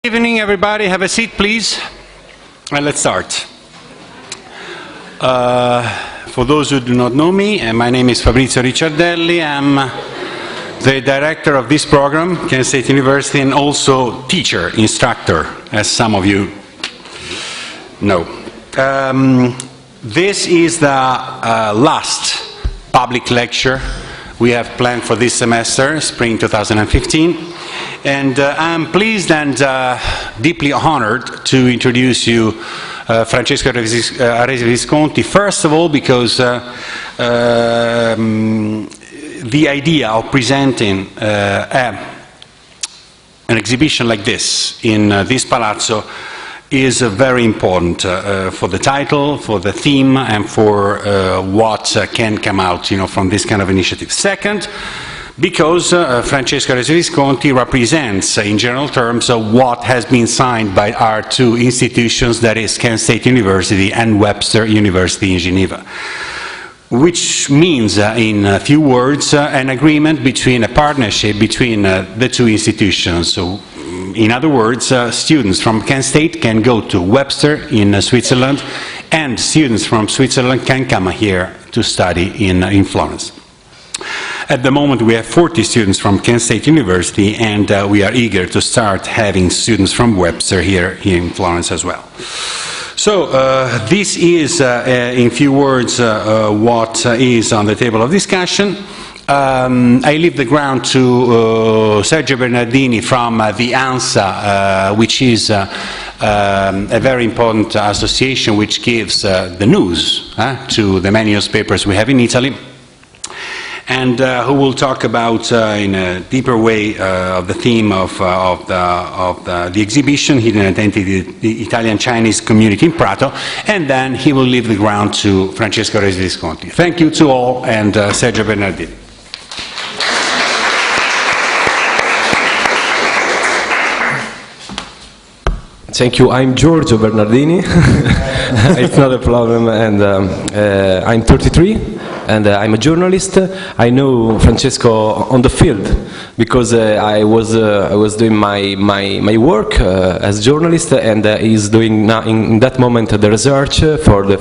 Good evening, everybody. Have a seat, please. And let's start. For those who do not know me, my name is Fabrizio Ricciardelli. I'm the director of this program, Kent State University, and also teacher, instructor, as some of you know. This is the last public lecture we have planned for this semester, spring 2015. And I'm pleased and deeply honored to introduce you Francesco Arese Visconti, first of all because the idea of presenting an exhibition like this in this palazzo is very important for the title, for the theme, and for what can come out, from this kind of initiative. Second, because Francesco Arese Visconti represents, in general terms, what has been signed by our two institutions, that is Kent State University and Webster University in Geneva, which means, in a few words, an agreement between a partnership between the two institutions. So, in other words, students from Kent State can go to Webster in Switzerland, and students from Switzerland can come here to study in Florence. At the moment, we have 40 students from Kent State University, and we are eager to start having students from Webster here in Florence as well. So, this is, in few words, what is on the table of discussion. I leave the ground to Sergio Bernardini from the ANSA, which is a very important association which gives the news to the many newspapers we have in Italy, and who will talk about, in a deeper way, of the theme of the exhibition, Hidden Identity, the Italian-Chinese community in Prato, and then he will leave the ground to Francesco Arese Visconti. Thank you to all, and Sergio Bernardini. Thank you. I'm Giorgio Bernardini. It's not a problem, and I'm 33. And I'm a journalist. I know Francesco on the field because I was doing my work as a journalist, and he's doing now in that moment the research for the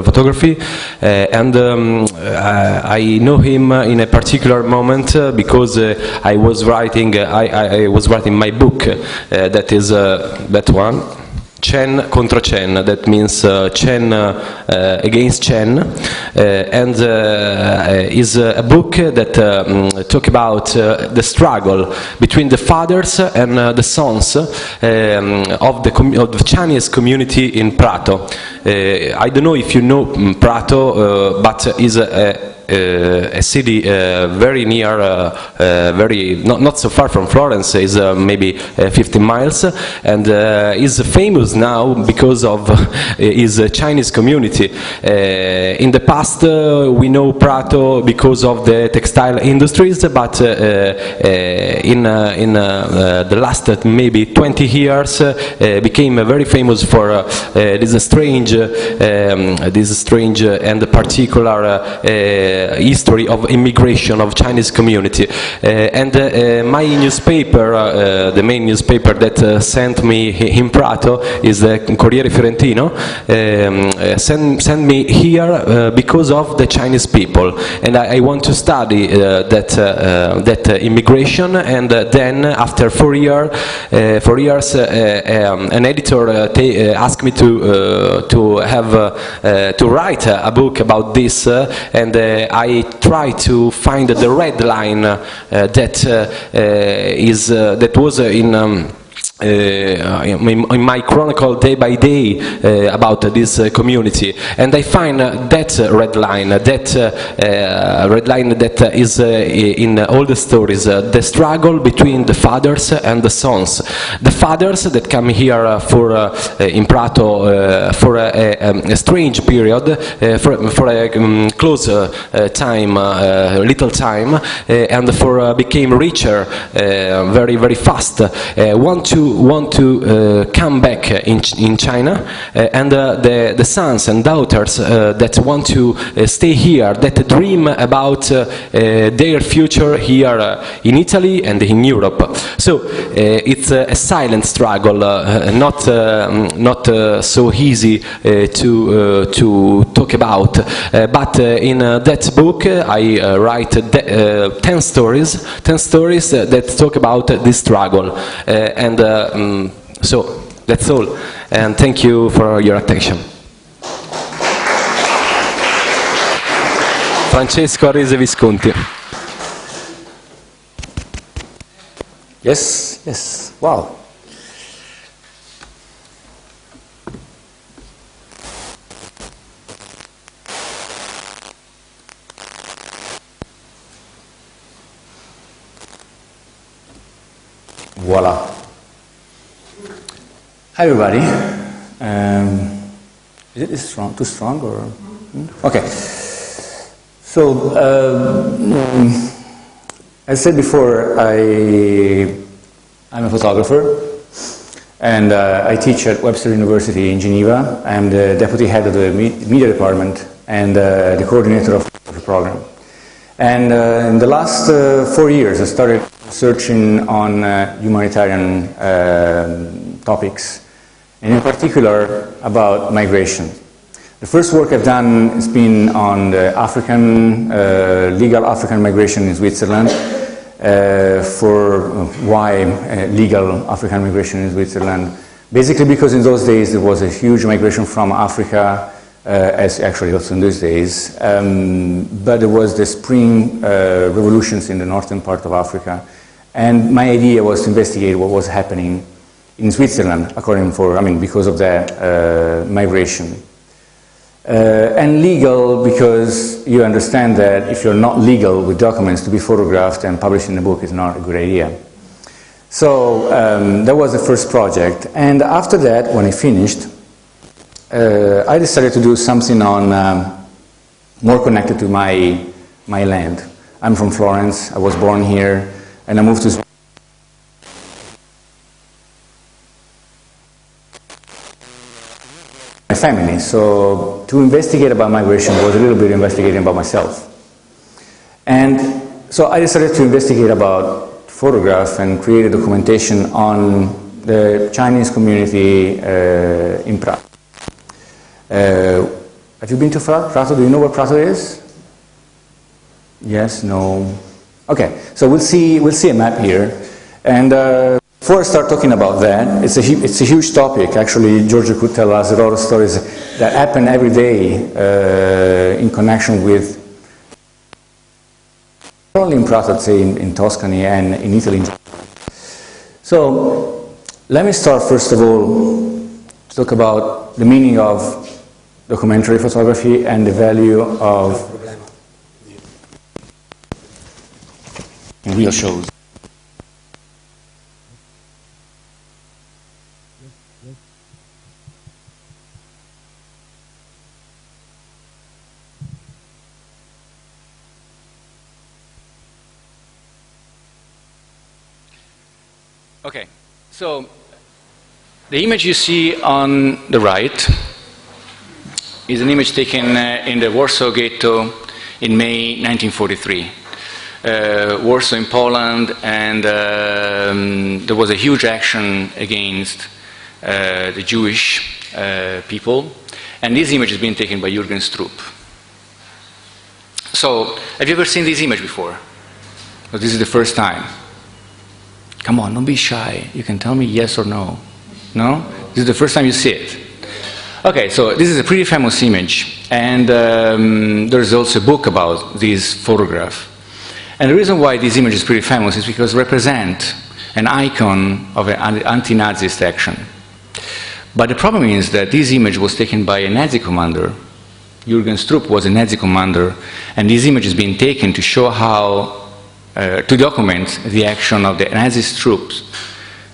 photography. And I know him in a particular moment because I was writing my book that is that one. Chen contra Chen, that means Chen against Chen, and is a book that talk about the struggle between the fathers and the sons of the Chinese community in Prato. I don't know if you know Prato, but is a city very near, not so far from Florence, is maybe 15 miles, and is famous now because of his Chinese community. In the past, we know Prato because of the textile industries, but in the last maybe 20 years, became very famous for this strange and particular history of immigration of Chinese community, and my newspaper, the main newspaper that sent me in Prato is the Corriere Fiorentino, sent me here because of the Chinese people, and I want to study that immigration, and then after 4 years, an editor asked me to write a book about this, and I try to find the red line that was in my chronicle day by day about this community, and I find that red line that is in all the stories, the struggle between the fathers and the sons. The fathers that come here in Prato for a strange period, for a close time, little time, and for became richer very fast, want to want to come back in China, and the sons and daughters that want to stay here, that dream about their future here in Italy and in Europe. So it's a silent struggle, not so easy to talk about. But in that book, I write 10 stories that talk about this struggle. So that's all. And thank you for your attention. Francesco Arese Visconti. Yes, yes, wow. Voila. Hi everybody. Is it strong, too strong or? Okay. So, as I said before, I'm a photographer, and I teach at Webster University in Geneva. I'm the deputy head of the media department and the coordinator of the program. And in the last 4 years, I started researching on humanitarian topics, and in particular about migration. The first work I've done has been on the legal African migration in Switzerland, for why legal African migration in Switzerland. Basically because in those days there was a huge migration from Africa, as actually also in those days, but there was the spring revolutions in the northern part of Africa, and my idea was to investigate what was happening in Switzerland because of the migration. And legal, because you understand that if you're not legal with documents to be photographed and published in a book is not a good idea. So that was the first project, and after that, when I finished, I decided to do something on more connected to my land. I'm from Florence, I was born here, and I moved to my family, so to investigate about migration was a little bit investigating about myself. And so I decided to investigate about photograph and create a documentation on the Chinese community in Prato. Have you been to Prato? Do you know where Prato is? Yes, no? Okay, so we'll see a map here. And before I start talking about that, it's a huge topic. Actually, Giorgio could tell us a lot of stories that happen every day in connection with, not only in Prato, I'd say in Tuscany and in Italy. So, let me start first of all to talk about the meaning of documentary photography and the value of in real shows. Okay, so the image you see on the right is an image taken in the Warsaw Ghetto in May 1943. Warsaw in Poland, and there was a huge action against the Jewish people, and this image has been taken by Jürgen Stroop. So, have you ever seen this image before? Or this is the first time? Come on, don't be shy. You can tell me yes or no. No? This is the first time you see it. Okay, so this is a pretty famous image, and there's also a book about this photograph. And the reason why this image is pretty famous is because it represents an icon of an anti-Nazist action. But the problem is that this image was taken by a Nazi commander. Jürgen Stroop was a Nazi commander, and this image is being taken to show how to document the action of the Nazi troops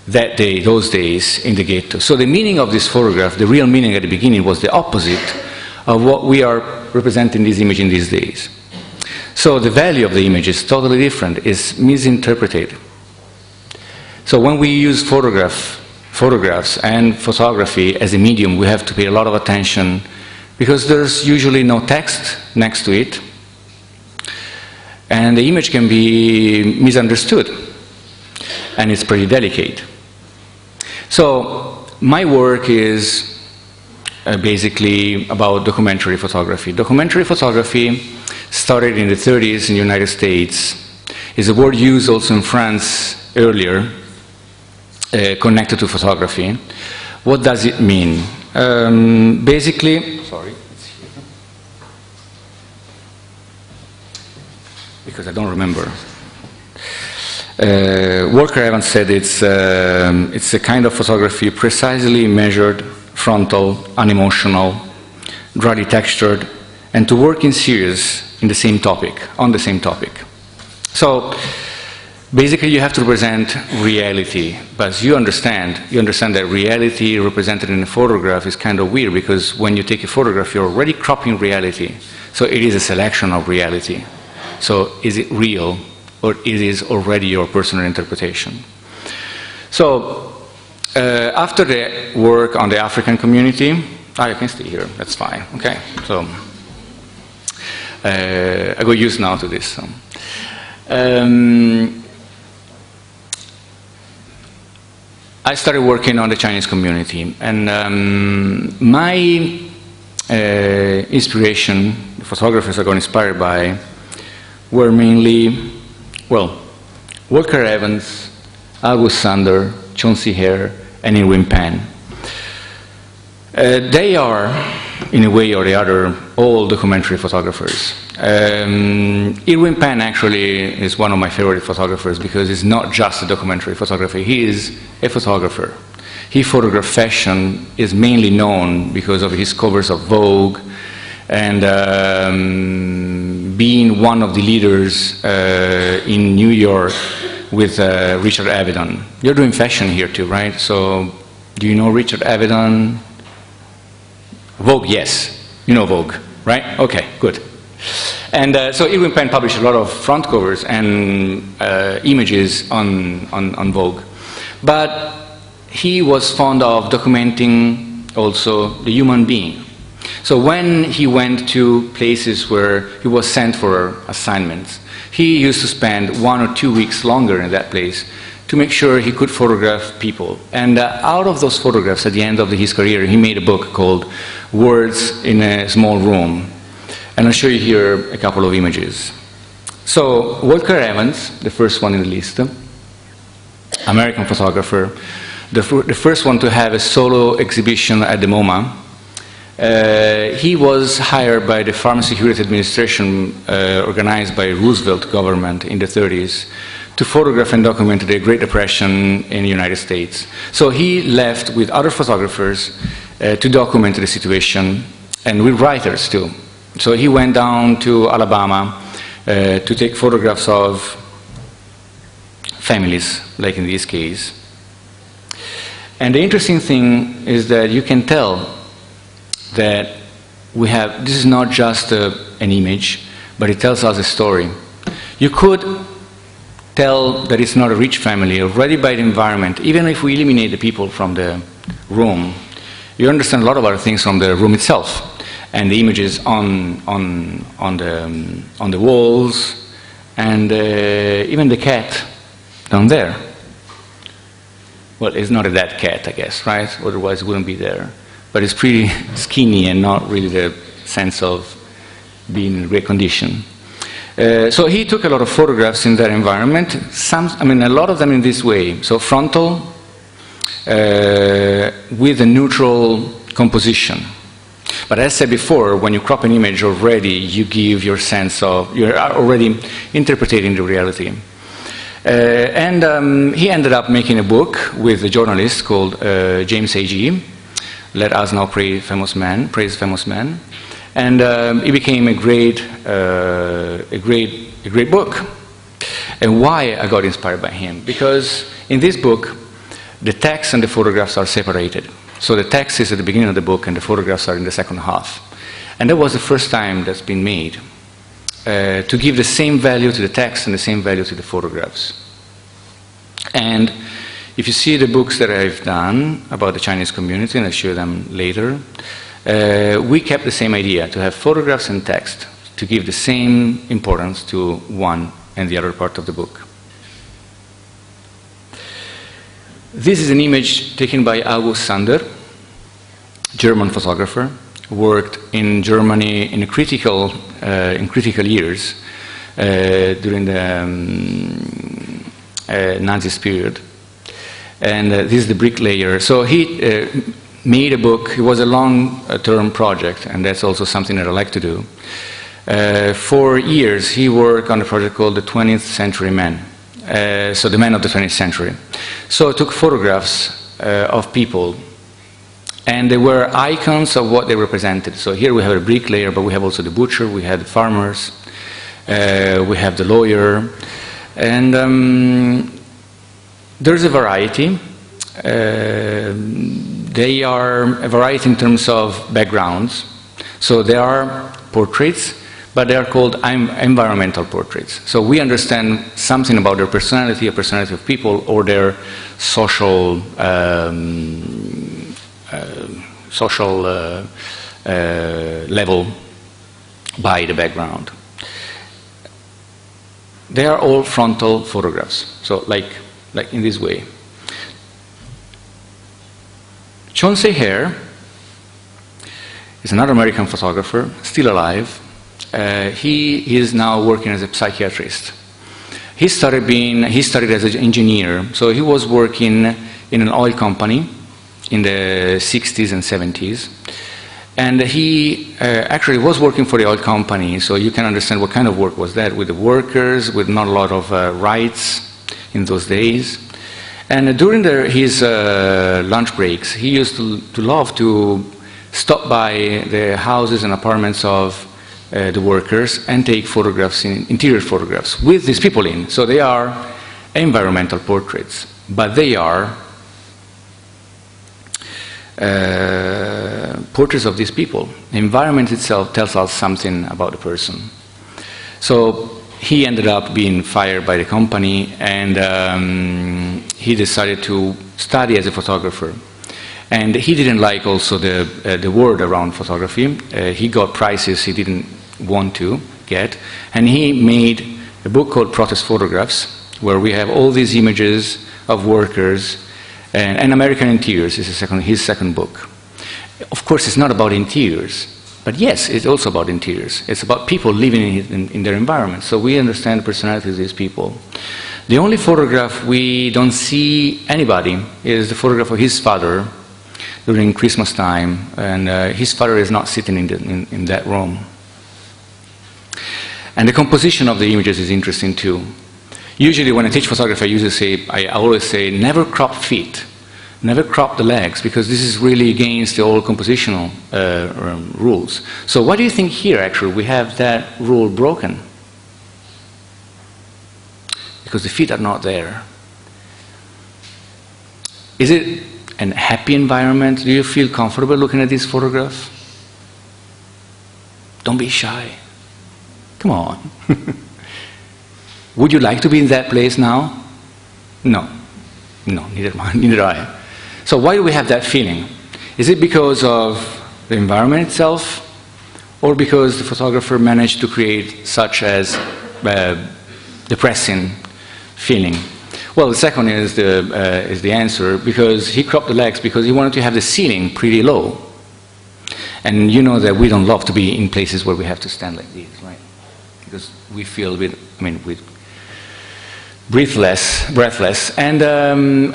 that day, those days, in the ghetto. So the meaning of this photograph, the real meaning at the beginning, was the opposite of what we are representing this image in these days. So the value of the image is totally different, it's misinterpreted. So when we use photograph photographs and photography as a medium, we have to pay a lot of attention because there's usually no text next to it, and the image can be misunderstood, and it's pretty delicate. So my work is basically about documentary photography. Documentary photography started in the 30s in the United States. Is a word used also in France earlier, connected to photography. What does it mean? Basically, sorry, because I don't remember. Walker Evans said it's a kind of photography precisely measured, frontal, unemotional, dryly textured, and to work in series in the same topic, on the same topic. So basically you have to represent reality, but you understand that reality represented in a photograph is kind of weird, because when you take a photograph you're already cropping reality, so it is a selection of reality. So is it real, or it is already your personal interpretation? So after the work on the African community, you can stay here, that's fine, okay. So I got used now to this. So. I started working on the Chinese community, and my inspiration, the photographers I got inspired by, were mainly, well, Walker Evans, August Sander, Chauncey Hare, and Irwin Penn. They are, in a way or the other, all documentary photographers. Irwin Penn actually is one of my favorite photographers because he's not just a documentary photographer, he is a photographer. He photographed fashion, is mainly known because of his covers of Vogue, and being one of the leaders in New York with Richard Avedon. You're doing fashion here too, right? So do you know Richard Avedon? Vogue, yes. You know Vogue, right? Okay, good. And so Irwin Penn published a lot of front covers and images on Vogue. But he was fond of documenting also the human being. So when he went to places where he was sent for assignments, he used to spend 1 or 2 weeks longer in that place to make sure he could photograph people. And out of those photographs, at the end of his career, he made a book called Words in a Small Room. And I'll show you here a couple of images. So Walker Evans, the first one in the list, American photographer, the first one to have a solo exhibition at the MoMA. He was hired by the Farm Security Administration, organized by Roosevelt government in the 30s, to photograph and document the Great Depression in the United States. So he left with other photographers to document the situation, and with writers too. So he went down to Alabama to take photographs of families, like in this case. And the interesting thing is that you can tell that we have, this is not just an image, but it tells us a story. You could tell that it's not a rich family already by the environment. Even if we eliminate the people from the room, you understand a lot of other things from the room itself, and the images on the walls, and even the cat down there. Well, it's not a dead cat, I guess, right? Otherwise it wouldn't be there. But it's pretty skinny and not really the sense of being in great condition. So he took a lot of photographs in that environment. A lot of them in this way. So frontal, with a neutral composition. But as I said before, when you crop an image already, you give your sense of, you're already interpreting the reality. He ended up making a book with a journalist called James A.G., Let Us Now Praise Famous Men, and it became a great book. And why I got inspired by him? Because in this book, the text and the photographs are separated. So the text is at the beginning of the book, and the photographs are in the second half. And that was the first time that's been made, to give the same value to the text and the same value to the photographs. And If you see the books that I've done about the Chinese community, and I'll show them later, we kept the same idea, to have photographs and text, to give the same importance to one and the other part of the book. This is an image taken by August Sander, German photographer, worked in Germany in critical years during the Nazis period. And this is the bricklayer. So he made a book. It was a long-term project, and that's also something that I like to do. For years, he worked on a project called the 20th Century Man. So the men of the 20th century. So I took photographs of people, and they were icons of what they represented. So here we have a bricklayer, but we have also the butcher, we have the farmers, we have the lawyer, and there's a variety. They are a variety in terms of backgrounds. So there are portraits, but they are called environmental portraits. So we understand something about their personality, a personality of people, or their social level by the background. They are all frontal photographs, so like in this way. Chauncey Hare is another American photographer, still alive. He is now working as a psychiatrist. He started as an engineer, so he was working in an oil company in the 60s and 70s. And he actually was working for the oil company, so you can understand what kind of work was that, with the workers, with not a lot of rights in those days. And during his lunch breaks, he used to love to stop by the houses and apartments of the workers and take photographs, interior photographs, with these people in. So they are environmental portraits, but they are portraits of these people. The environment itself tells us something about the person. So he ended up being fired by the company, and he decided to study as a photographer. And he didn't like also the word around photography. He got prizes he didn't want to get, and he made a book called Protest Photographs, where we have all these images of workers and American interiors. Is his second book. Of course, it's not about interiors, but yes, it's also about interiors. It's about people living in their environment. So we understand the personality of these people. The only photograph we don't see anybody is the photograph of his father during Christmas time, and his father is not sitting in that room. And the composition of the images is interesting too. Usually when I teach photography, I always say, never crop feet, never crop the legs, because this is really against the old compositional rules. So why do you think here, actually, we have that rule broken? Because the feet are not there. Is it a happy environment? Do you feel comfortable looking at this photograph? Don't be shy. Come on. Would you like to be in that place now? No. No, neither I. So why do we have that feeling? Is it because of the environment itself, or because the photographer managed to create such as depressing feeling? Well, the second is the answer, because he cropped the legs because he wanted to have the ceiling pretty low. And you know that we don't love to be in places where we have to stand like this, right? Because we feel a bit, we breathless, and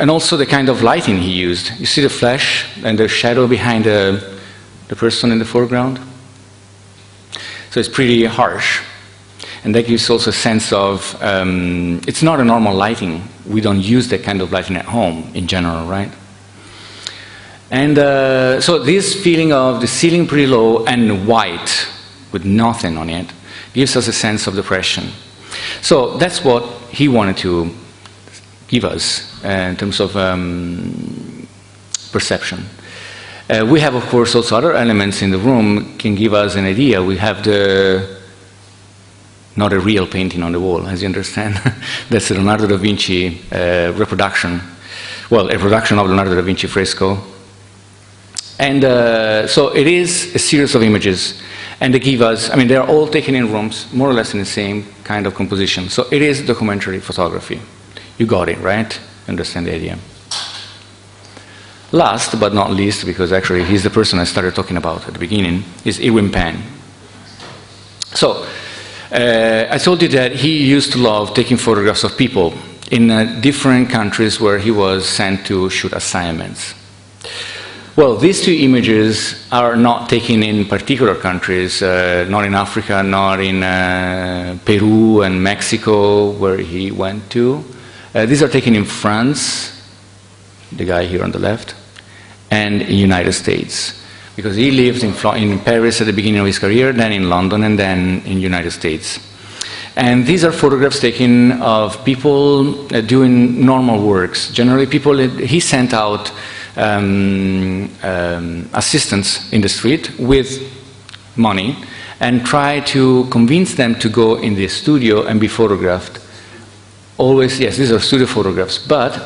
also the kind of lighting he used. You see the flash and the shadow behind the person in the foreground? So it's pretty harsh. And that gives also a sense of, it's not a normal lighting. We don't use that kind of lighting at home in general, right? And so this feeling of the ceiling pretty low and white with nothing on it gives us a sense of depression. So that's what he wanted to give us in terms of perception. We have, of course, also other elements in the room can give us an idea. We have not a real painting on the wall, as you understand. That's a Leonardo da Vinci reproduction. well, a production of Leonardo da Vinci fresco. And so it is a series of images, and they give us, I mean, they're all taken in rooms, more or less in the same kind of composition. So it is documentary photography. You got it, right? Understand the idea. Last but not least, because actually he's the person I started talking about at the beginning, is Irwin Penn. So, I told you that he used to love taking photographs of people in different countries where he was sent to shoot assignments. Well, these two images are not taken in particular countries, not in Africa, not in Peru and Mexico, where he went to. These are taken in France, the guy here on the left, and in the United States, because he lived in Paris at the beginning of his career, then in London, and then in the United States. And these are photographs taken of people doing normal works. Generally, people, he sent out assistants in the street with money and try to convince them to go in the studio and be photographed. Always, yes, these are studio photographs, but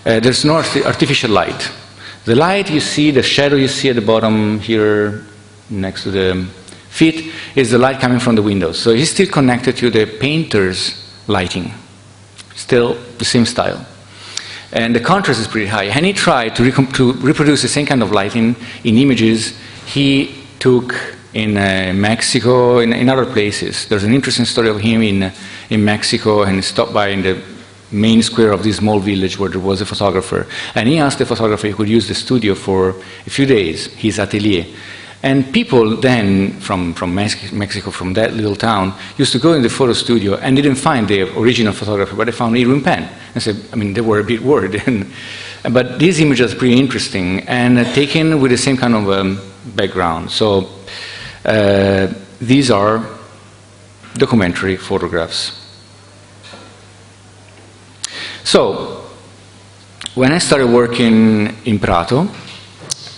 there's no artificial light. The light you see, the shadow you see at the bottom here next to the feet is the light coming from the windows. So he's still connected to the painter's lighting, still the same style. And the contrast is pretty high. And he tried to reproduce the same kind of lighting in images he took in Mexico, in other places. There's an interesting story of him in Mexico, and he stopped by in the main square of this small village where there was a photographer. And he asked the photographer if he could use the studio for a few days, his atelier. And people then, from Mexico, from that little town, used to go in the photo studio and didn't find the original photographer, but they found Irwin Penn. And said, I mean, they were a bit worried. But these images are pretty interesting and taken with the same kind of background. So these are documentary photographs. So when I started working in Prato,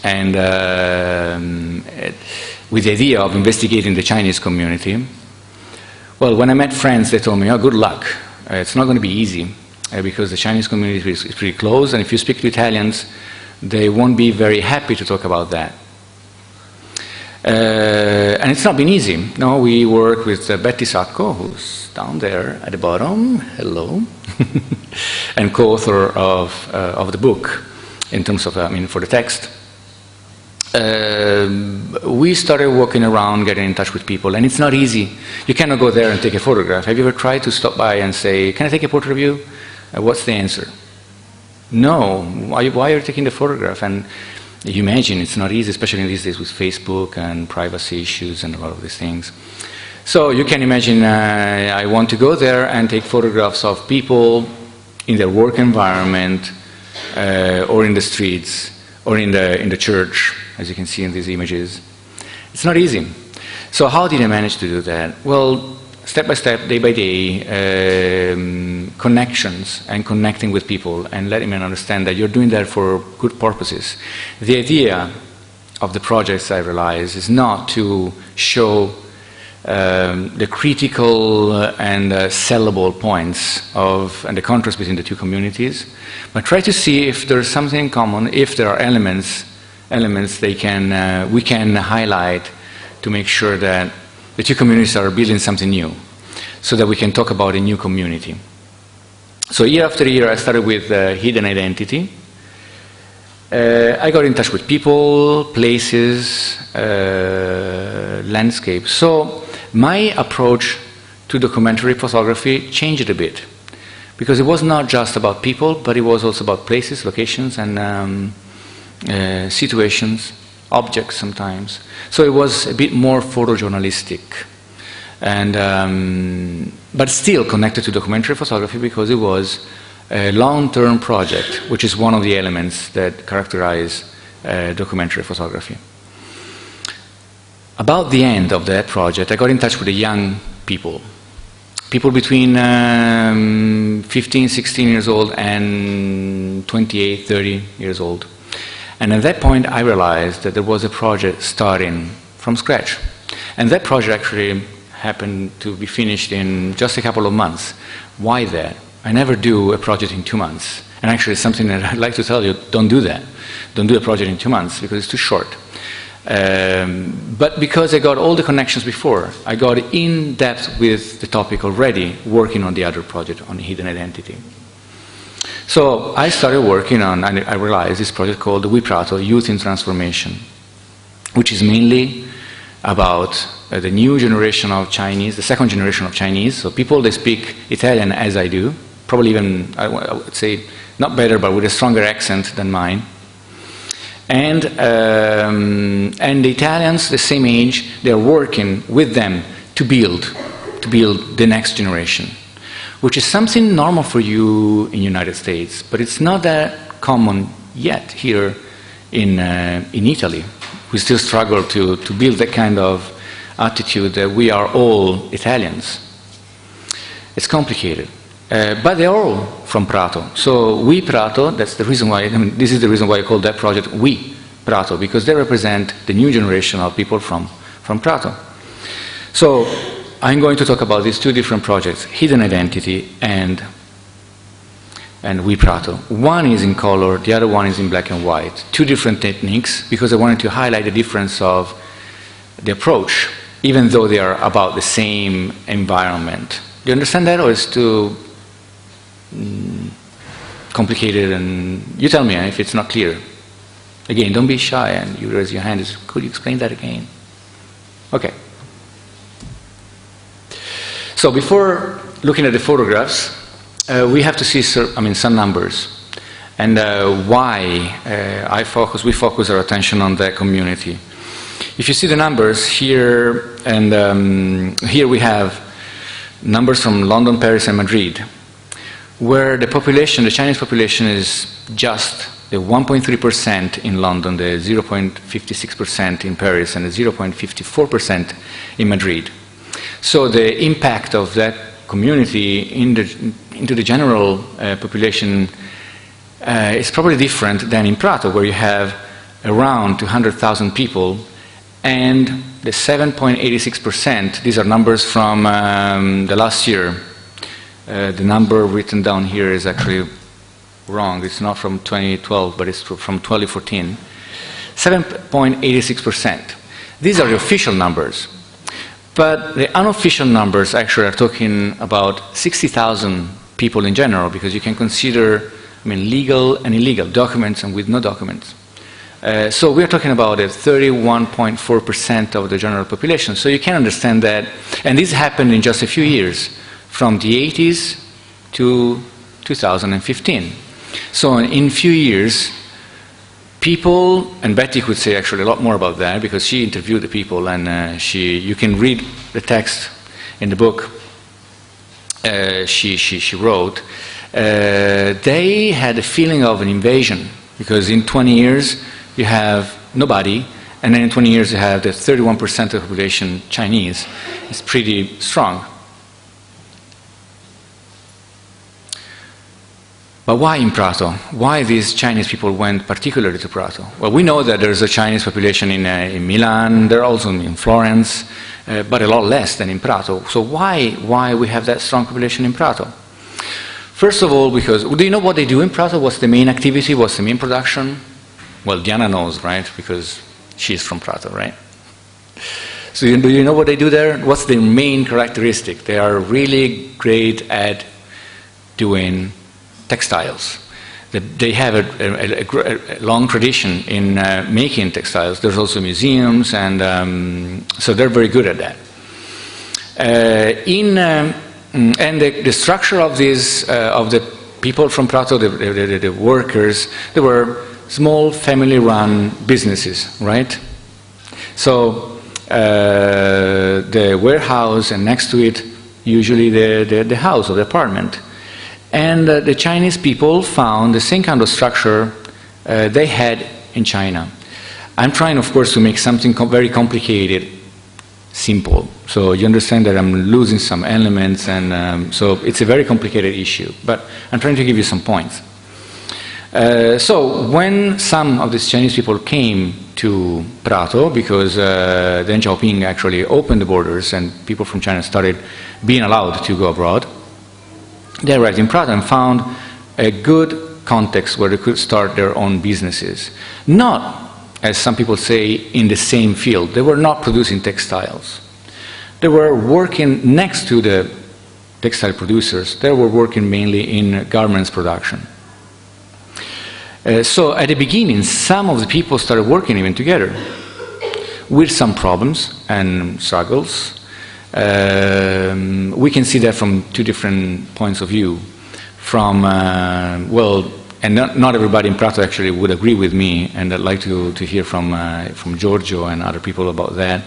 and with the idea of investigating the Chinese community, well, when I met friends, they told me, oh, good luck. It's not going to be easy because the Chinese community is pretty close, and if you speak to Italians, they won't be very happy to talk about that. And it's not been easy. No, we work with Betty Sacco, who's down there at the bottom, hello, and co-author of the book in terms of, I mean, for the text. We started walking around, getting in touch with people, and it's not easy. You cannot go there and take a photograph. Have you ever tried to stop by and say, can I take a portrait of you? What's the answer? No. Why are you taking the photograph? And you imagine it's not easy, especially in these days with Facebook and privacy issues and a lot of these things. So you can imagine I want to go there and take photographs of people in their work environment or in the streets or in the church, as you can see in these images. It's not easy. So how did I manage to do that? Well, step by step, day by day, connections and connecting with people and letting them understand that you're doing that for good purposes. The idea of the projects, I realize, is not to show the critical and sellable points and the contrast between the two communities, but try to see if there's something in common, if there are elements we can highlight to make sure that the two communities are building something new, so that we can talk about a new community. So year after year, I started with hidden identity. I got in touch with people, places, landscapes. So my approach to documentary photography changed a bit, because it was not just about people, but it was also about places, locations, and situations, objects sometimes. So it was a bit more photojournalistic, and but still connected to documentary photography, because it was a long-term project, which is one of the elements that characterize documentary photography. About the end of that project, I got in touch with the young people between 15, 16 years old and 28, 30 years old. And at that point, I realized that there was a project starting from scratch. And that project actually happened to be finished in just a couple of months. Why that? I never do a project in 2 months. And actually, it's something that I'd like to tell you, don't do that. Don't do a project in 2 months, because it's too short. But because I got all the connections before, I got in depth with the topic already, working on the other project on hidden identity. So I started working on, and I realized, this project called We Prato, Youth in Transformation, which is mainly about the new generation of Chinese, the second generation of Chinese, so people that speak Italian as I do, probably even, I would say, not better, but with a stronger accent than mine. And the Italians, the same age, they're working with them to build the next generation, which is something normal for you in the United States, but it's not that common yet here in Italy. We still struggle to build that kind of attitude that we are all Italians. It's complicated. But they're all from Prato. So We Prato, that's the reason why, this is the reason why I call that project We Prato, because they represent the new generation of people from Prato. So I'm going to talk about these two different projects, Hidden Identity and We Prato. One is in color, the other one is in black and white. Two different techniques, because I wanted to highlight the difference of the approach, even though they are about the same environment. Do you understand that, or is it too complicated? And you tell me if it's not clear. Again, don't be shy and you raise your hand. Could you explain that again? Okay. So before looking at the photographs, we have to see some numbers, and why we focus our attention on that community. If you see the numbers here, and here we have numbers from London, Paris, and Madrid, where the population, the Chinese population, is just the 1.3% in London, the 0.56% in Paris, and the 0.54% in Madrid. So the impact of that community into the general population is probably different than in Prato, where you have around 200,000 people, and the 7.86%, these are numbers from the last year. The number written down here is actually wrong. It's not from 2012, but it's from 2014. 7.86%. These are the official numbers. But the unofficial numbers actually are talking about 60,000 people in general, because you can consider, legal and illegal, documents and with no documents. So we're talking about 31.4% of the general population. So you can understand that, and this happened in just a few years, from the 80s to 2015. So in a few years, people, and Betty could say actually a lot more about that, because she interviewed the people, and you can read the text in the book she wrote. They had a feeling of an invasion, because in 20 years you have nobody, and then in 20 years you have the 31% of the population Chinese. It's pretty strong. But why in Prato? Why these Chinese people went particularly to Prato? Well, we know that there's a Chinese population in Milan, there are also in Florence, but a lot less than in Prato. So why we have that strong population in Prato? First of all, because, do you know what they do in Prato? What's the main activity? What's the main production? Well, Diana knows, right? Because she's from Prato, right? So do you know what they do there? What's the main characteristic? They are really great at doing textiles. They have a long tradition in making textiles. There's also museums, and so they're very good at that. And the structure of these of the people from Prato, the workers, they were small family-run businesses, right? So the warehouse, and next to it, usually the house or the apartment. And the Chinese people found the same kind of structure they had in China. I'm trying, of course, to make something very complicated simple. So you understand that I'm losing some elements, and so it's a very complicated issue. But I'm trying to give you some points. So when some of these Chinese people came to Prato, because Deng Xiaoping actually opened the borders and people from China started being allowed to go abroad, they arrived in Prato and found a good context where they could start their own businesses. Not, as some people say, in the same field. They were not producing textiles. They were working next to the textile producers. They were working mainly in garments production. So at the beginning, some of the people started working even together, with some problems and struggles. We can see that from two different points of view. From, well, and not everybody in Prato actually would agree with me, and I'd like to hear from Giorgio and other people about that.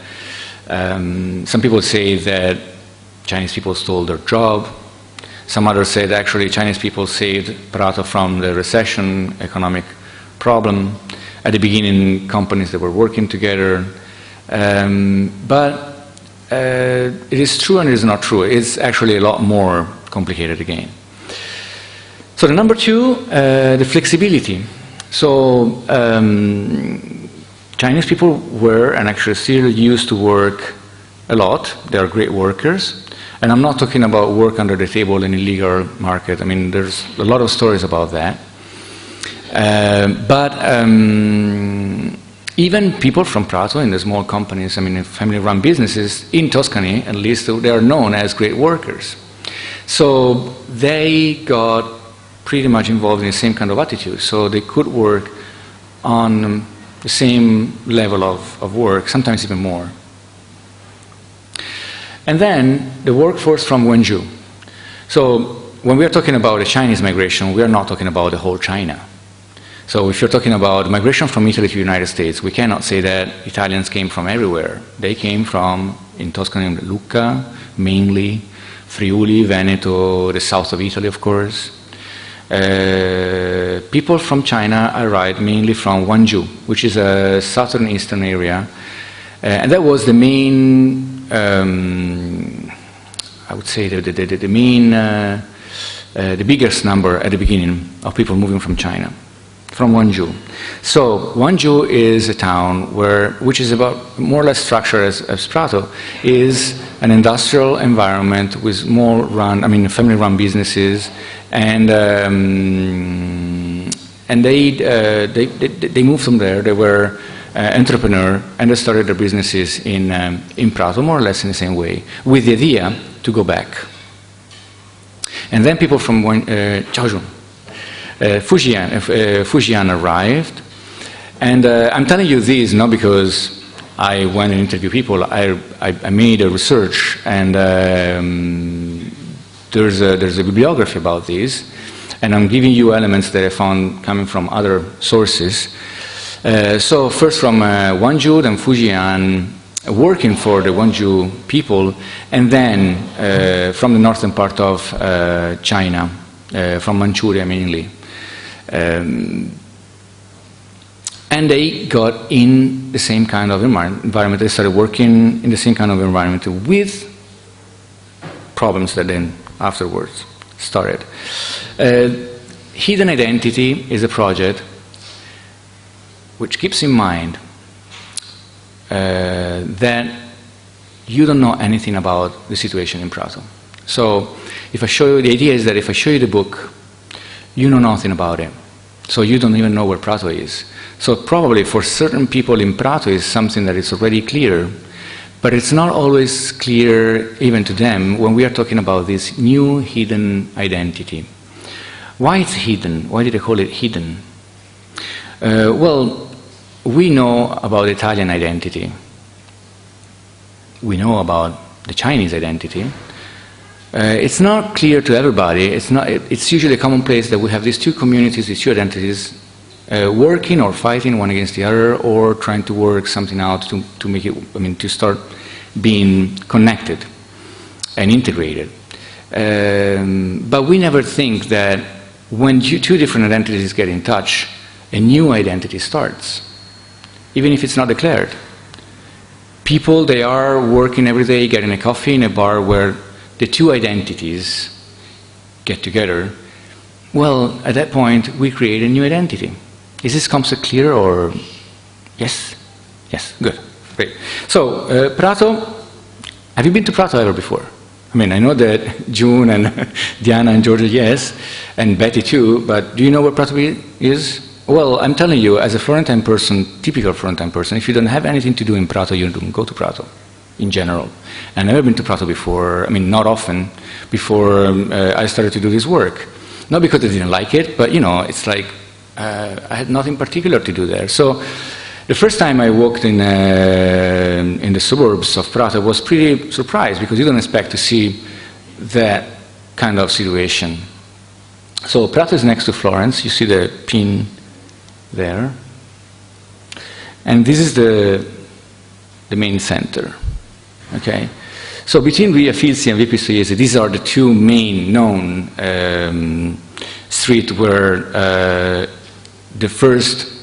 Some people say that Chinese people stole their job. Some others say that actually Chinese people saved Prato from the recession, economic problem. At the beginning, companies that were working together. But it is true and it is not true. It's actually a lot more complicated again. So the number two, the flexibility. So Chinese people were and actually still used to work a lot. They are great workers. And I'm not talking about work under the table in illegal market. I mean, there's a lot of stories about that. But even people from Prato in the small companies, I mean, family-run businesses in Tuscany, at least, they are known as great workers. So they got pretty much involved in the same kind of attitude. So they could work on the same level of work, sometimes even more. And then the workforce from Wenzhou. So when we are talking about the Chinese migration, we are not talking about the whole China. So if you're talking about migration from Italy to the United States, we cannot say that Italians came from everywhere. They came from, in Tuscany, Lucca, mainly, Friuli, Veneto, the south of Italy, of course. People from China arrived mainly from Wenzhou, which is a southern eastern area. And that was the main, I would say, the main, the biggest number at the beginning of people moving from China, from Wenzhou. So Wenzhou is a town which is about more or less structured as Prato, is an industrial environment with more family-run businesses, and they moved from there. They were entrepreneur, and they started their businesses in Prato, more or less in the same way, with the idea to go back. And then people from Fujian arrived, and I'm telling you this not because I went and interviewed people. I made a research, and there's a bibliography about this, and I'm giving you elements that I found coming from other sources. So first from Wenzhou, then Fujian, working for the Wenzhou people, and then from the northern part of China, from Manchuria mainly. And they got in the same kind of environment. They started working in the same kind of environment with problems that then afterwards started. Hidden Identity is a project which keeps in mind that you don't know anything about the situation in Prato. So if I show you, the idea is that if I show you the book, you know nothing about it. So you don't even know where Prato is. So probably for certain people in Prato is something that is already clear, but it's not always clear even to them when we are talking about this new hidden identity. Why it's hidden? Why did I call it hidden? Well, we know about Italian identity. We know about the Chinese identity. It's not clear to everybody. It's usually a commonplace that we have these two communities, these two identities, working or fighting one against the other, or trying to work something out to make it, to start being connected and integrated. But we never think that when two different identities get in touch, a new identity starts, even if it's not declared. People, they are working every day, getting a coffee in a bar where the two identities get together. Well, at that point, we create a new identity. Is this concept clear, or yes? Yes, good, great. So, Prato, have you been to Prato ever before? I mean, I know that June and Diana and Georgia, yes, and Betty too, but do you know where Prato is? Well, I'm telling you, as a Florentine person, typical Florentine person, if you don't have anything to do in Prato, you don't go to Prato, in general. I've never been to Prato before, I mean, not often, before I started to do this work. Not because I didn't like it, but, you know, it's like I had nothing particular to do there. So the first time I walked in the suburbs of Prato, I was pretty surprised, because you don't expect to see that kind of situation. So Prato is next to Florence. You see the pin there. And this is the main center. Okay? So between Via Filzi and Via Pistoiese, these are the two main known streets where the first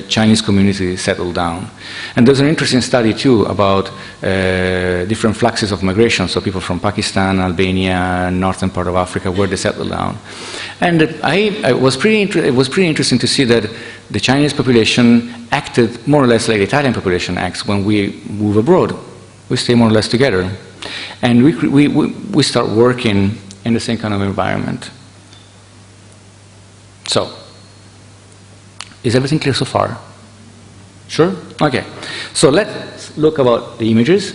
Chinese community settled down. And there's an interesting study too about different fluxes of migration, so people from Pakistan, Albania, northern part of Africa, where they settled down. And it was pretty interesting to see that the Chinese population acted more or less like the Italian population acts when we move abroad. We stay more or less together. And we start working in the same kind of environment. So, is everything clear so far? Sure? Okay. So let's look about the images.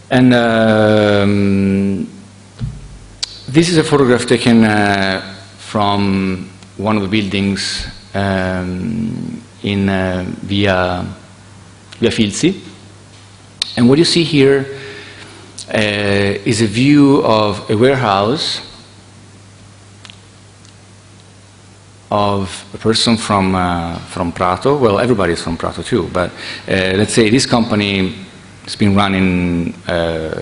And this is a photograph taken from one of the buildings in Via Filzi. And what you see here is a view of a warehouse of a person from Prato. Well, everybody is from Prato too, but let's say this company has been running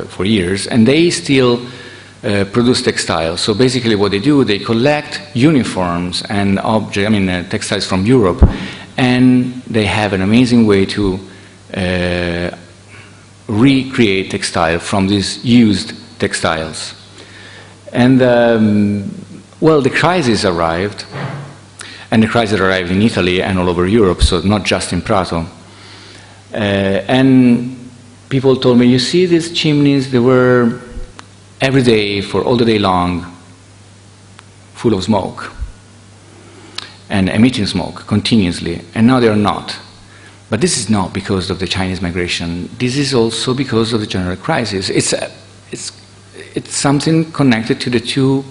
for years, and they still produce textiles. So basically what they do, they collect uniforms and textiles from Europe, and they have an amazing way to recreate textile from these used textiles. And well, the crisis arrived, and the crisis arrived in Italy and all over Europe, so not just in Prato. And people told me, you see these chimneys, they were every day, for all the day long, full of smoke and emitting smoke continuously, and now they are not. But this is not because of the Chinese migration. This is also because of the general crisis. It's something connected to the two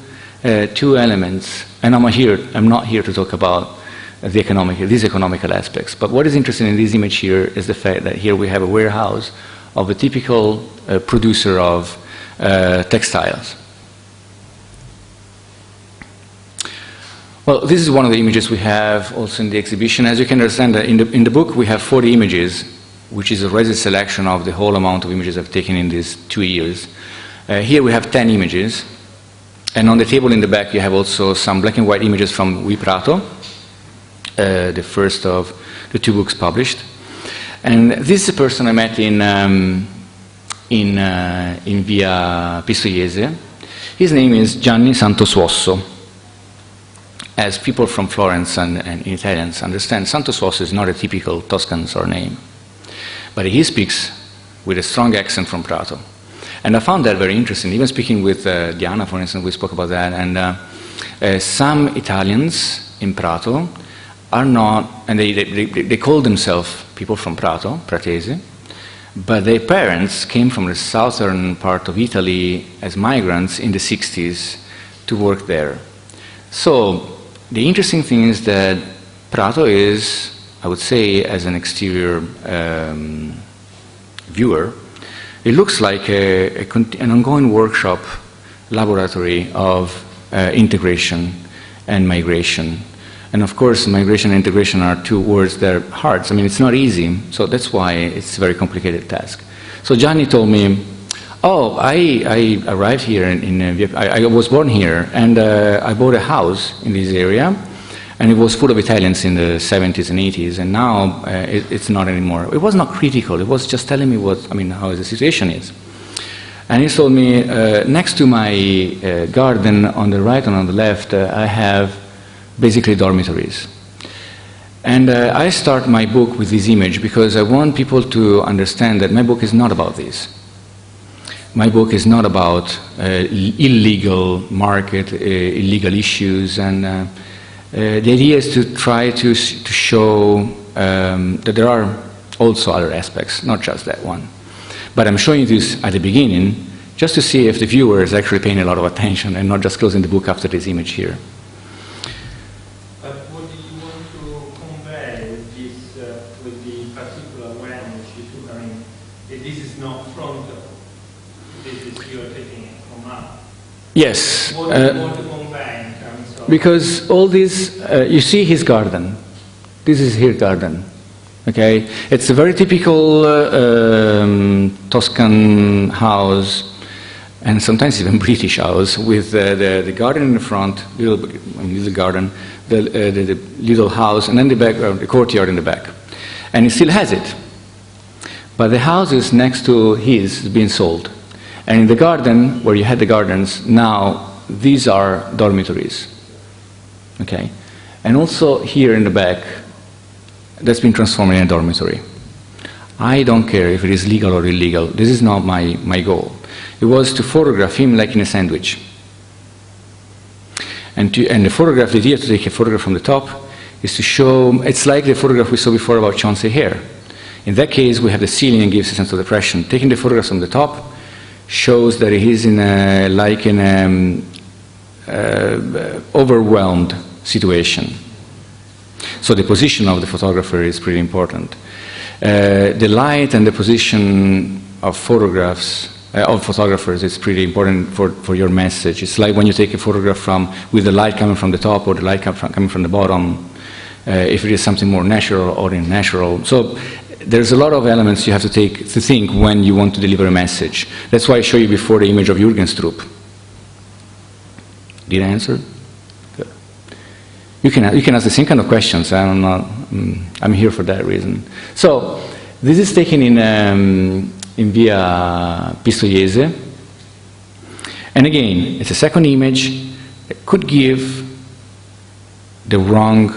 elements. And I'm not here to talk about these economical aspects. But what is interesting in this image here is the fact that here we have a warehouse of a typical producer of textiles. Well, this is one of the images we have also in the exhibition. As you can understand, in the book we have 40 images, which is a already selection of the whole amount of images I've taken in these 2 years. Here we have 10 images, and on the table in the back you have also some black and white images from We Prato, the first of the 2 books published. And this is a person I met in Via Pistoiese. His name is Gianni Santosuosso. As people from Florence and Italians understand, Santosuosso is not a typical Tuscan surname, but he speaks with a strong accent from Prato. And I found that very interesting. Even speaking with Diana, for instance, we spoke about that, and some Italians in Prato are not, and they call themselves people from Prato, Pratese, but their parents came from the southern part of Italy as migrants in the 60s to work there. So the interesting thing is that Prato is, I would say, as an exterior viewer, it looks like an ongoing workshop, laboratory of integration and migration. And of course, migration and integration are 2 words that are hard. I mean, it's not easy, so that's why it's a very complicated task. So Gianni told me, oh, I arrived here I was born here, and I bought a house in this area, and it was full of Italians in the 70s and 80s, and now it's not anymore. It was not critical, it was just telling me how the situation is. And he told me, next to my garden, on the right and on the left, I have basically dormitories. And I start my book with this image because I want people to understand that my book is not about this. my book is not about illegal market, illegal issues, and the idea is to try to show that there are also other aspects, not just that one. But I'm showing you this at the beginning just to see if the viewer is actually paying a lot of attention and not just closing the book after this image here. But what do you want to convey with this, with the particular awareness you took? I mean, this is not frontal. This is you're taking it from up. Yes. What do you want to convey in terms of... Because all this, you see his garden. This is his garden. Okay? It's a very typical Toscan house, and sometimes even British house, with the garden in the front, little garden, the little house, and then the back, the courtyard in the back. And he still has it. But the house is next to his, is being sold. And in the garden, where you had the gardens, now these are dormitories. Okay? And also here in the back, that's been transformed in a dormitory. I don't care if it is legal or illegal. This is not my goal. It was to photograph him like in a sandwich. And the idea to take a photograph from the top is to show, it's like the photograph we saw before about Chauncey hair. In that case, we have the ceiling and gives a sense of depression. Taking the photographs from the top shows that he is in an overwhelmed situation. So the position of the photographer is pretty important. The light and the position of photographers is pretty important for your message. It's like when you take a photograph with the light coming from the top or the light coming from the bottom, if it is something more natural or unnatural. So there's a lot of elements you have to think when you want to deliver a message. That's why I showed you before the image of Jürgen's troupe. Did I answer? Good. You can ask the same kind of questions. I'm here for that reason. So this is taken in Via Pistoiese. And again, it's a second image that could give the wrong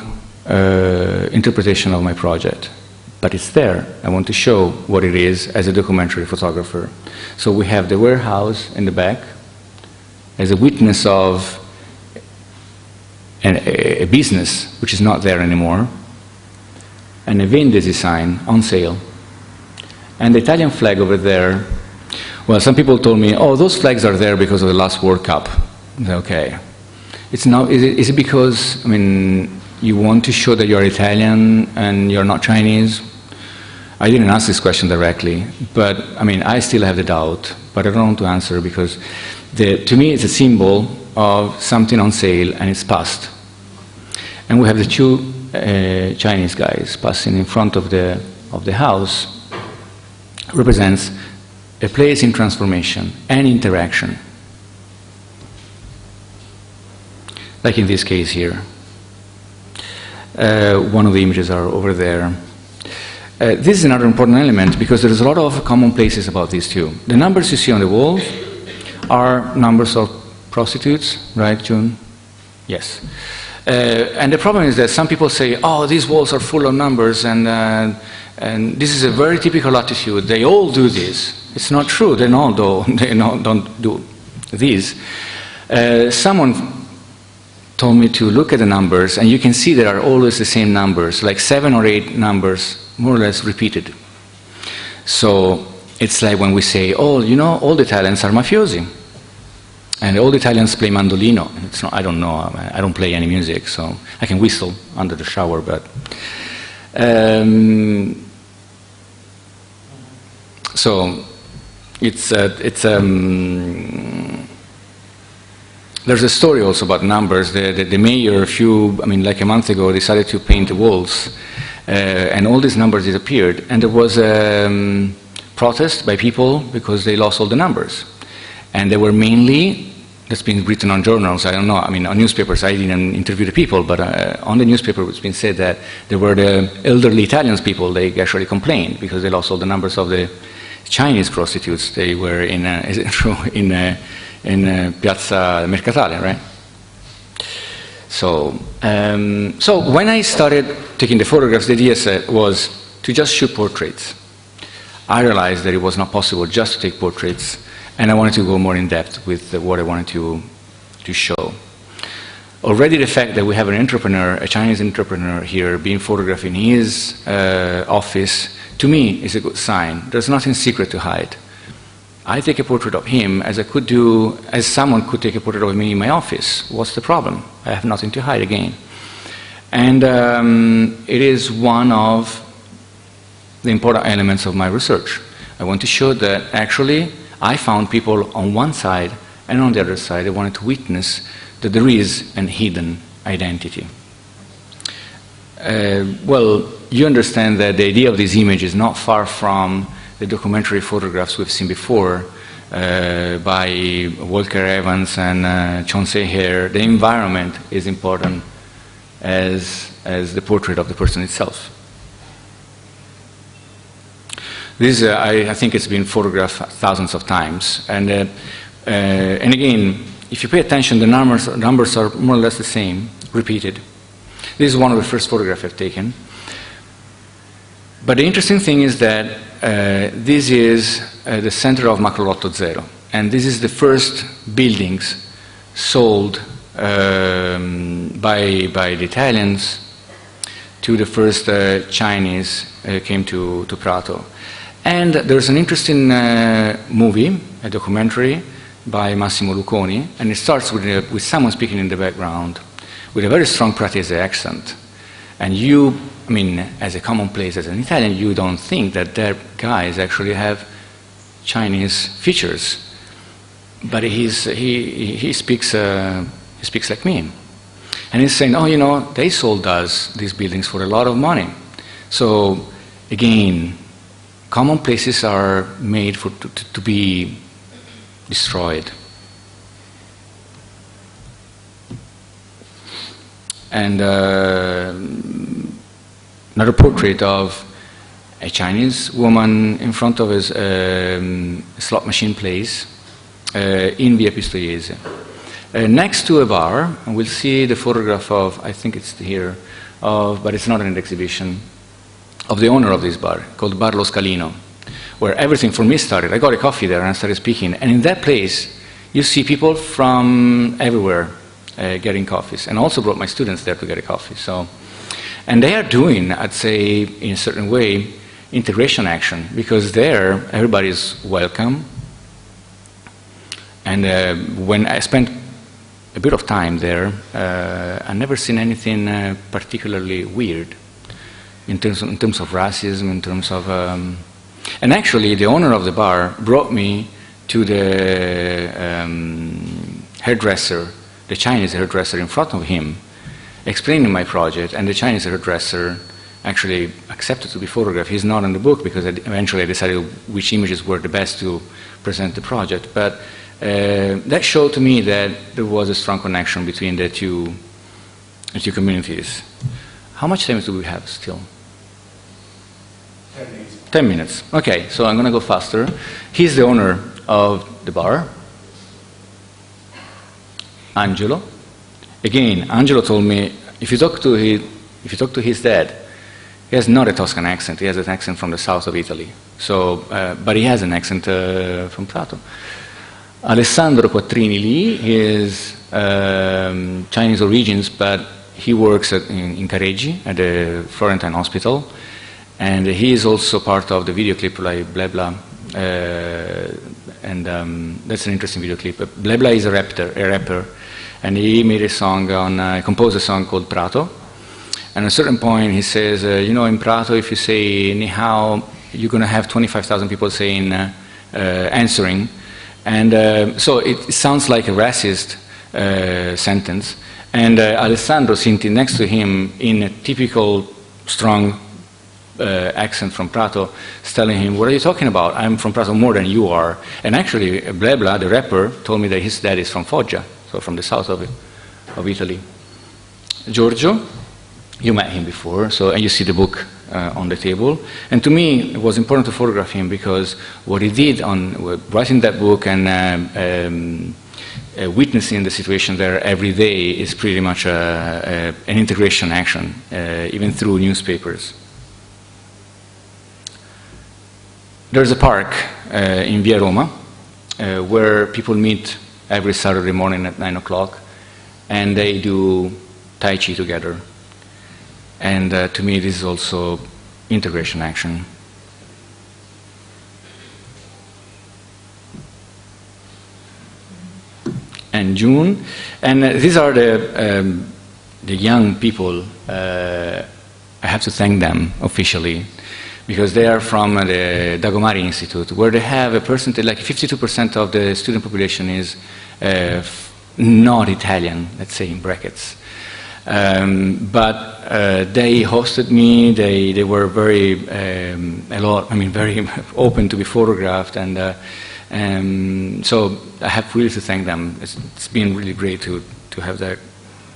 interpretation of my project. But it's there. I want to show what it is as a documentary photographer. So we have the warehouse in the back as a witness of a business which is not there anymore, and a Vendesi sign on sale. And the Italian flag over there, well, some people told me, oh, those flags are there because of the last World Cup. Okay. It's not, is it because, I mean, you want to show that you're Italian and you're not Chinese? I didn't ask this question directly, but I mean, I still have the doubt, but I don't want to answer because to me it's a symbol of something on sale and it's past. And we have the two Chinese guys passing in front of the house. Represents a place in transformation and interaction. Like in this case here. One of the images are over there. This is another important element because there is a lot of common places about these two. The numbers you see on the wall are numbers of prostitutes, right, June? Yes. And the problem is that some people say, oh, these walls are full of numbers and this is a very typical attitude. They all do this. It's not true. They don't do this. Someone told me to look at the numbers, and you can see there are always the same numbers, like 7 or 8 numbers, more or less repeated. So it's like when we say, oh, you know, all the Italians are mafiosi. And all the Italians play mandolino. It's not, I don't know, I don't play any music, so I can whistle under the shower, but... so there's a story also about numbers. The mayor, like a month ago, decided to paint the walls, and all these numbers disappeared. And there was a protest by people because they lost all the numbers. And they were mainly, that's been written on journals, I don't know, on newspapers. I didn't interview the people, but on the newspaper it's been said that there were the elderly Italians people, they actually complained because they lost all the numbers of the Chinese prostitutes. They were in Piazza Mercatale, right? So when I started taking the photographs, the idea was to just shoot portraits. I realized that it was not possible just to take portraits, And I wanted to go more in depth with what I wanted to show. Already the fact that we have an entrepreneur, a Chinese entrepreneur here being photographed in his office, to me is a good sign. There's nothing secret to hide. I take a portrait of him as someone could take a portrait of me in my office. What's the problem? I have nothing to hide again. And it is one of the important elements of my research. I want to show that actually I found people on one side and on the other side. I wanted to witness that there is an hidden identity. Well, you understand that the idea of this image is not far from the documentary photographs we've seen before by Walker Evans and Chauncey Hare. The environment is important as the portrait of the person itself. This, I think it's been photographed thousands of times. And again, if you pay attention, the numbers are more or less the same, repeated. This is one of the first photographs I've taken. But the interesting thing is that this is the center of Macrolotto Zero. And this is the first buildings sold by the Italians to the first Chinese came to Prato. And there's an interesting movie, a documentary by Massimo Lucconi, and it starts with someone speaking in the background with a very strong Pratese accent. And you, I mean, as a commonplace, as an Italian, you don't think that their guys actually have Chinese features. But he speaks like me. And he's saying, oh, you know, they sold us these buildings for a lot of money. So, again, common places are made to be destroyed. And another portrait of a Chinese woman in front of a slot machine place in Via Pistoiese. Next to a bar, and we'll see the photograph of, I think it's here, but it's not in an exhibition, of the owner of this bar, called Bar Lo Scalino, where everything for me started. I got a coffee there and I started speaking. And in that place, you see people from everywhere getting coffees. And I also brought my students there to get a coffee. So, and they are doing, I'd say, in a certain way, integration action, because there, everybody's welcome. And when I spent a bit of time there, I've never seen anything particularly weird in terms of racism, in terms of... and actually, the owner of the bar brought me to the hairdresser, the Chinese hairdresser in front of him, explaining my project, and the Chinese hairdresser actually accepted to be photographed. He's not in the book because eventually I decided which images were the best to present the project. But that showed to me that there was a strong connection between the two communities. How much time do we have still? 10 minutes. 10 minutes. Okay, so I'm going to go faster. He's the owner of the bar, Angelo. Again, Angelo told me if you talk to his dad, he has not a Toscan accent. He has an accent from the south of Italy. So, but he has an accent from Prato. Alessandro Quattrini Lee is Chinese origins, but he works in Careggi at the Florentine Hospital. And he is also part of the video clip like Blebla, and that's an interesting video clip. Blebla is a rapper, and he made a song composed a song called Prato. And at a certain point he says, you know, in Prato, if you say ni hao, you're going to have 25,000 people saying, answering. And so it sounds like a racist sentence. And Alessandro sitting next to him in a typical strong accent from Prato, is telling him, what are you talking about? I'm from Prato more than you are. And actually, Blebla, the rapper, told me that his dad is from Foggia, so from the south of Italy. Giorgio, you met him before, and you see the book on the table. And to me, it was important to photograph him because what he did on writing that book and witnessing the situation there every day is pretty much an integration action, even through newspapers. There's a park in Via Roma, where people meet every Saturday morning at 9 o'clock, and they do Tai Chi together. And to me, this is also integration action. And June, and these are the young people. I have to thank them officially, because they are from the Dagomari Institute, where they have a percentage, like 52% of the student population is not Italian, let's say in brackets. But they hosted me. They were very very open to be photographed, and so I have really to thank them. It's been really great to have that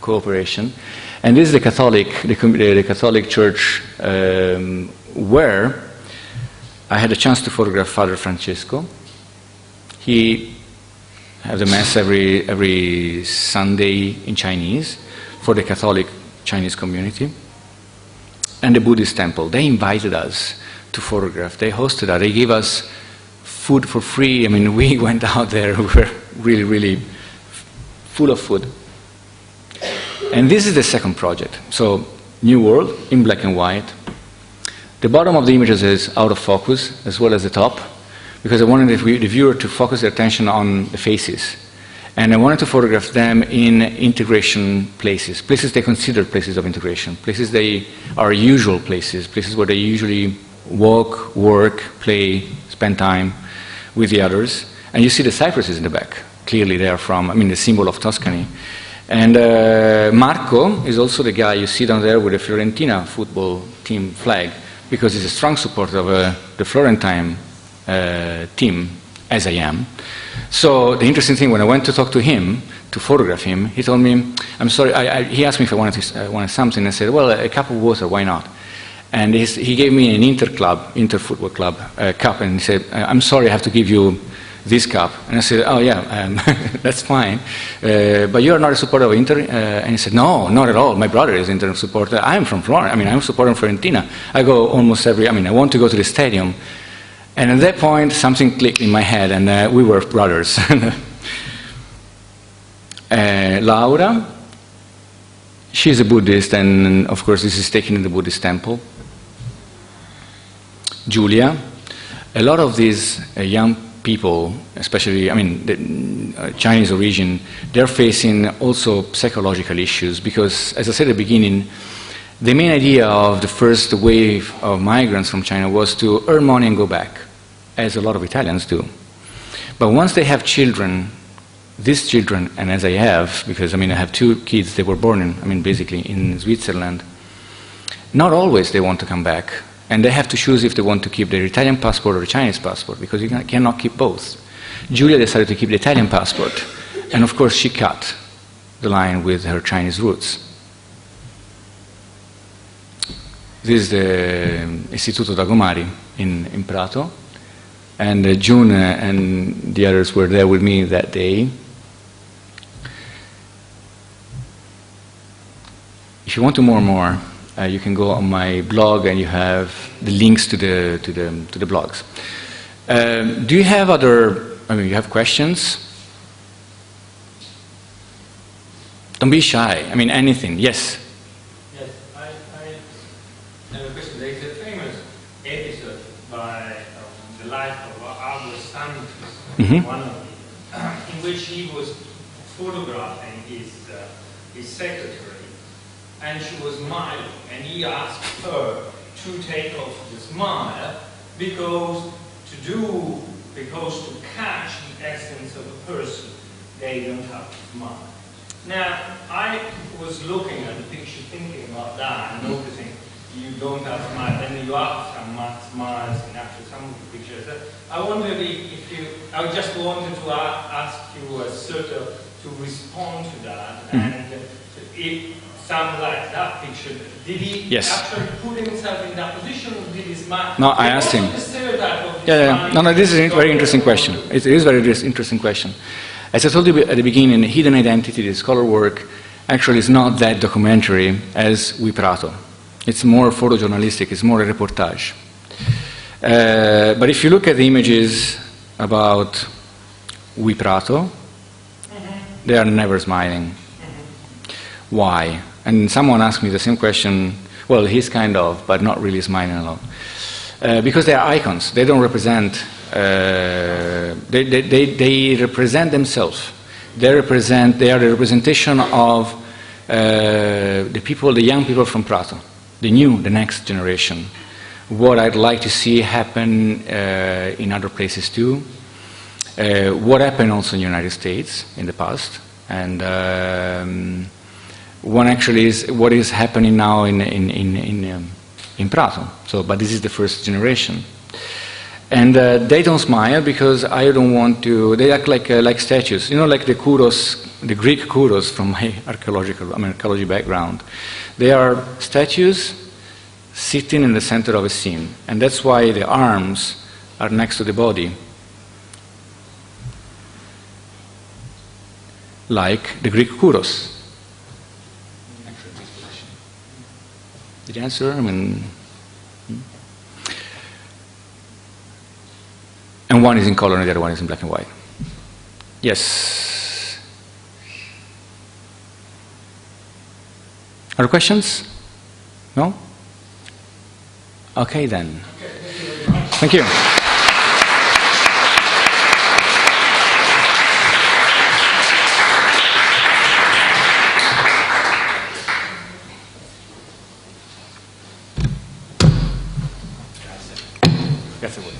cooperation. And this is the Catholic Church where I had a chance to photograph Father Francesco. He has a mass every Sunday in Chinese for the Catholic Chinese community. And the Buddhist temple. They invited us to photograph. They hosted us. They gave us food for free. I mean, we went out there. We were really, really full of food. And this is the second project. So, New World in black and white. The bottom of the images is out of focus, as well as the top, because I wanted the viewer to focus their attention on the faces. And I wanted to photograph them in integration places, places they consider places of integration, places they are usual places, places where they usually walk, work, play, spend time with the others. And you see the cypresses in the back. Clearly they are from, the symbol of Tuscany. And Marco is also the guy you see down there with the Fiorentina football team flag, because he's a strong supporter of the Florentine team, as I am. So the interesting thing, when I went to talk to him, to photograph him, he told me, I'm sorry, he asked me if I wanted something. I said, well, a cup of water, why not? And he gave me an inter-football club cup, and he said, I'm sorry, I have to give you this cup. And I said, oh yeah, that's fine. But you're not a supporter of Inter? And he said, no, not at all. My brother is Inter supporter. I'm from Florence. I'm a supporter of Fiorentina. I go almost I want to go to the stadium. And at that point, something clicked in my head, and we were brothers. Laura, she's a Buddhist, and of course this is taken in the Buddhist temple. Julia, a lot of these young people, especially, the Chinese origin, they're facing also psychological issues, because, as I said at the beginning, the main idea of the first wave of migrants from China was to earn money and go back, as a lot of Italians do. But once they have children, these children, and as I have, because I have two kids, they were born basically in Switzerland, not always they want to come back. And they have to choose if they want to keep their Italian passport or the Chinese passport, because you cannot keep both. Julia decided to keep the Italian passport, and of course she cut the line with her Chinese roots. This is the Istituto Dagomari in Prato, and June and the others were there with me that day. If you want to more, you can go on my blog, and you have the links to the blogs. Do you have you have questions? Don't be shy. Anything. Yes. Yes, I have a question. There is a famous episode by the life of Albert Santos, one of them, in which he was photographing his secretary. And she was smiling, and he asked her to take off the smile because to catch the essence of a person, they don't have to smile. Now, I was looking at the picture, thinking about that, and noticing you don't have smile, and you have some smiles in actually some of the pictures. I wondered I just wanted to ask you to respond to that, and if sound like that picture. Did he actually put himself in that position, or did he smile? No, I asked him. No, this is a very interesting question. It is a very interesting question. As I told you at the beginning, Hidden Identity, the scholar work, actually is not that documentary as We Prato. It's more photojournalistic, it's more a reportage. But if you look at the images about we Prato, they are never smiling. Why? And someone asked me the same question. Well, he's kind of, but not really smiling a lot. Because they are icons. They don't represent, they represent themselves. They are the representation of the people, the young people from Prato, the next generation. What I'd like to see happen in other places too. What happened also in the United States in the past. And one actually is what is happening now in Prato. So, but this is the first generation. And they don't smile because I don't want to, they act like statues. You know, like the kuros, the Greek kuros from my archaeology background. They are statues sitting in the center of a scene. And that's why the arms are next to the body. Like the Greek kuros. Did you answer? And one is in color and the other one is in black and white. Yes. Other questions? No? Okay then. Thank you. Grazie a voi.